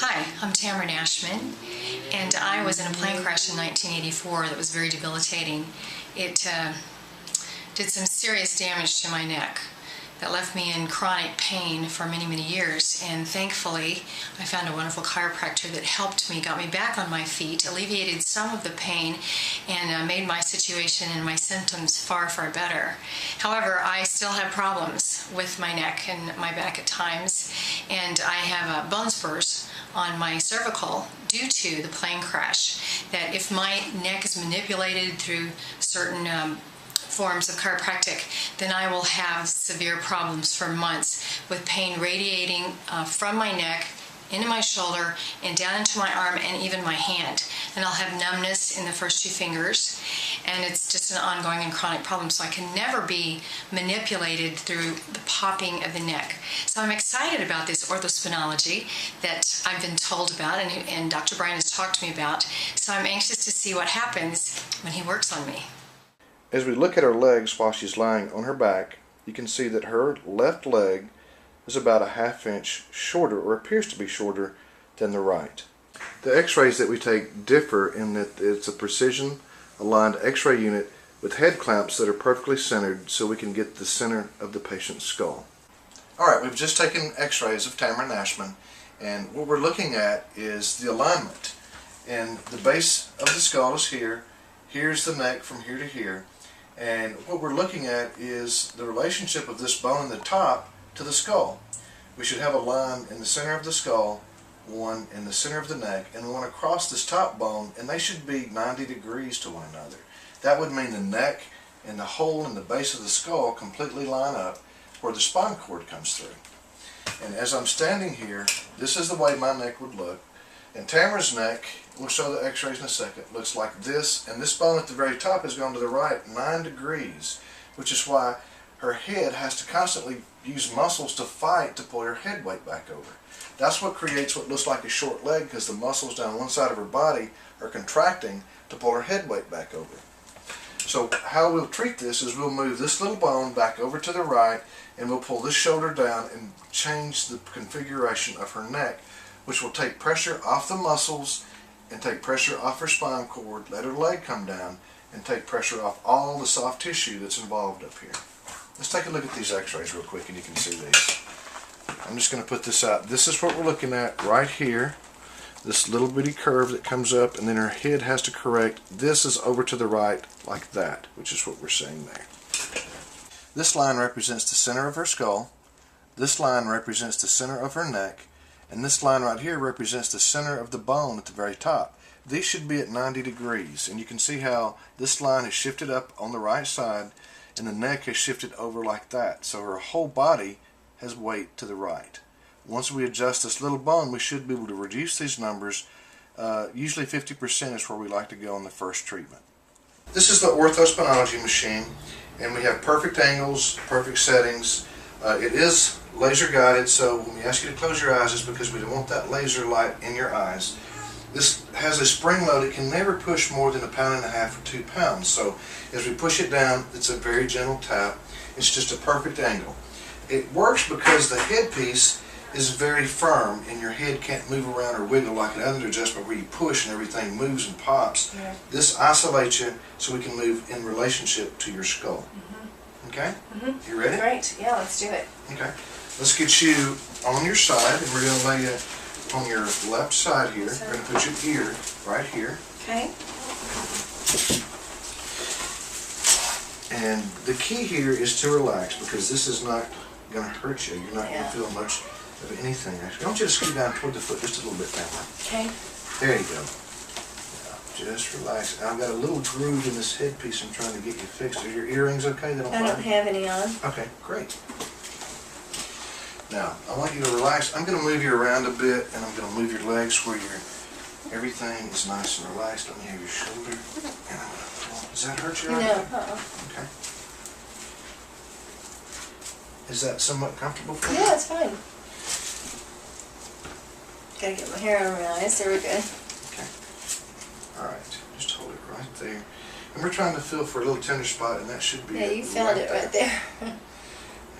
Hi, I'm Tamara Nashman, and I was in a plane crash in 1984 that was very debilitating. It did some serious damage to my neck that left me in chronic pain for many, many years, and thankfully I found a wonderful chiropractor that helped me, got me back on my feet, alleviated some of the pain, and made my situation and my symptoms far, far better. However, I still have problems with my neck and my back at times, and I have bone spurs on my cervical due to the plane crash, that if my neck is manipulated through certain forms of chiropractic, then I will have severe problems for months with pain radiating from my neck into my shoulder and down into my arm and even my hand. And I'll have numbness in the first two fingers, and it's just an ongoing and chronic problem, so I can never be manipulated through the popping of the neck. So I'm excited about this orthospinology that I've been told about and Dr. Brian has talked to me about, so I'm anxious to see what happens when he works on me. As we look at her legs while she's lying on her back, you can see that her left leg is about a ½ inch shorter, or appears to be shorter, than the right. The x-rays that we take differ in that it's a precision aligned x-ray unit with head clamps that are perfectly centered so we can get the center of the patient's skull. Alright, we've just taken x-rays of Tamara Nashman, and what we're looking at is the alignment. And the base of the skull is here, here's the neck from here to here, and what we're looking at is the relationship of this bone in the top to the skull. We should have a line in the center of the skull, one in the center of the neck, and one across this top bone, and they should be 90 degrees to one another. That would mean the neck and the hole in the base of the skull completely line up where the spinal cord comes through. And as I'm standing here, this is the way my neck would look. And Tamara's neck, we'll show the x-rays in a second, looks like this, and this bone at the very top has gone to the right 9 degrees, which is why her head has to constantly use muscles to fight to pull her head weight back over. That's what creates what looks like a short leg, because the muscles down one side of her body are contracting to pull her head weight back over. So how we'll treat this is we'll move this little bone back over to the right, and we'll pull this shoulder down and change the configuration of her neck, which will take pressure off the muscles and take pressure off her spinal cord, let her leg come down, and take pressure off all the soft tissue that's involved up here. Let's take a look at these x-rays real quick and you can see these. I'm just going to put this out. This is what we're looking at right here. This little bitty curve that comes up, and then her head has to correct. This is over to the right like that, which is what we're seeing there. This line represents the center of her skull. This line represents the center of her neck. And this line right here represents the center of the bone at the very top. These should be at 90 degrees, and you can see how this line has shifted up on the right side and the neck has shifted over like that. So her whole body has weight to the right. Once we adjust this little bone, we should be able to reduce these numbers. Usually 50% is where we like to go in the first treatment. This is the Orthospinology machine, and we have perfect angles, perfect settings. It is laser guided, so when we ask you to close your eyes, it's because we don't want that laser light in your eyes. This has a spring load. It can never push more than 1.5 pounds or 2 pounds. So as we push it down, it's a very gentle tap. It's just a perfect angle. It works because the headpiece is very firm, and your head can't move around or wiggle like an other adjustment where you push and everything moves and pops. Yeah. This isolates you so we can move in relationship to your skull. Okay? You ready? Great. Yeah, let's do it. Okay. Let's get you on your side, and we're going to lay you on your left side here. We're going to put your ear right here. Okay. And the key here is to relax, because this is not going to hurt you. You're not going to feel much of anything. Actually, I want you to scoot down toward the foot just a little bit, Pamela. Okay. There you go. Now, just relax. I've got a little groove in this headpiece I'm trying to get you fixed. Are your earrings okay? They don't I don't have any on. Okay, great. Now, I want you to relax. I'm going to move you around a bit, and I'm going to move your legs where everything is nice and relaxed. Let me have your shoulder. And I'm going to pull. Does that hurt you? No. Okay. Is that somewhat comfortable for you? Yeah, it's fine. Gotta get my hair on my eyes. There we go. Okay. Alright. Just hold it right there. And we're trying to feel for a little tender spot, and that should be Yeah, you found it right there.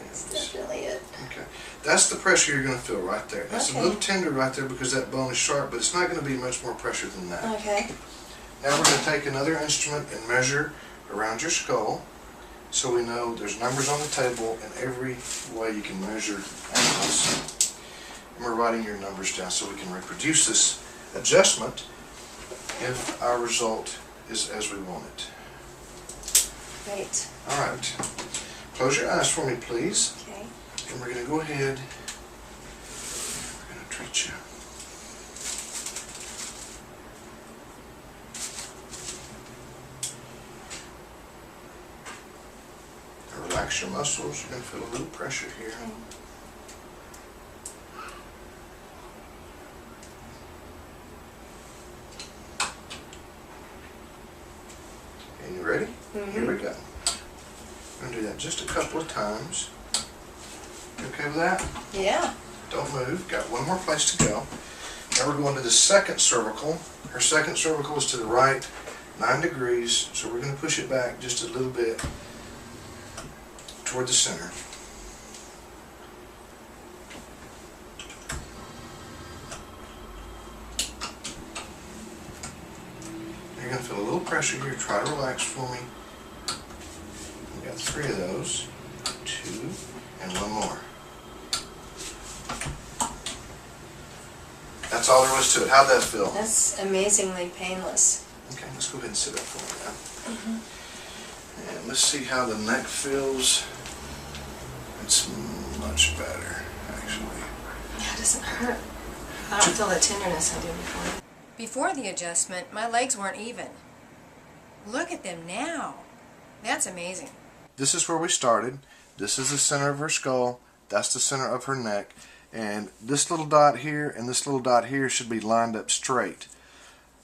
hands. That's definitely it. Okay. That's the pressure you're going to feel right there. That's a little tender right there because that bone is sharp, but it's not going to be much more pressure than that. Okay. Now we're going to take another instrument and measure around your skull so we know there's numbers on the table in every way you can measure angles. And we're writing your numbers down so we can reproduce this adjustment if our result is as we want it. Great. All right. Close your eyes for me, please. Okay. And we're going to go ahead. We're going to treat you. Now relax your muscles. You're going to feel a little pressure here. Okay. And you ready? Mm-hmm. Here we go. We're going to do that just a couple of times. You okay with that? Yeah. Don't move. Got one more place to go. Now we're going to the second cervical. Her second cervical is to the right, 9 degrees. So we're going to push it back just a little bit toward the center. You're going to feel a little pressure here. Try to relax for me. We got 3 of those. 2 and 1 more. That's all there was to it. How'd that feel? That's amazingly painless. Okay, let's go ahead and sit up for me now. And let's see how the neck feels. It's much better, actually. Yeah, it doesn't hurt. I don't feel the tenderness I did before. Before the adjustment, my legs weren't even. Look at them now. That's amazing. This is where we started. This is the center of her skull. That's the center of her neck. And this little dot here and this little dot here should be lined up straight.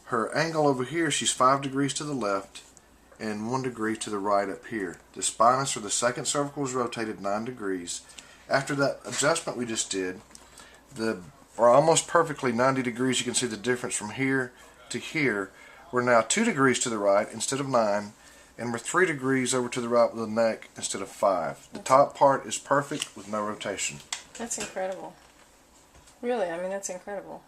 Her angle over here, she's 5 degrees to the left and 1 degree to the right up here. The spinous or the second cervical is rotated 9 degrees. After that adjustment we just did, or almost perfectly 90 degrees, you can see the difference from here to here. We're now 2 degrees to the right instead of 9, and we're 3 degrees over to the right with the neck instead of 5. The top part is perfect with no rotation. That's incredible. Really, I mean, that's incredible.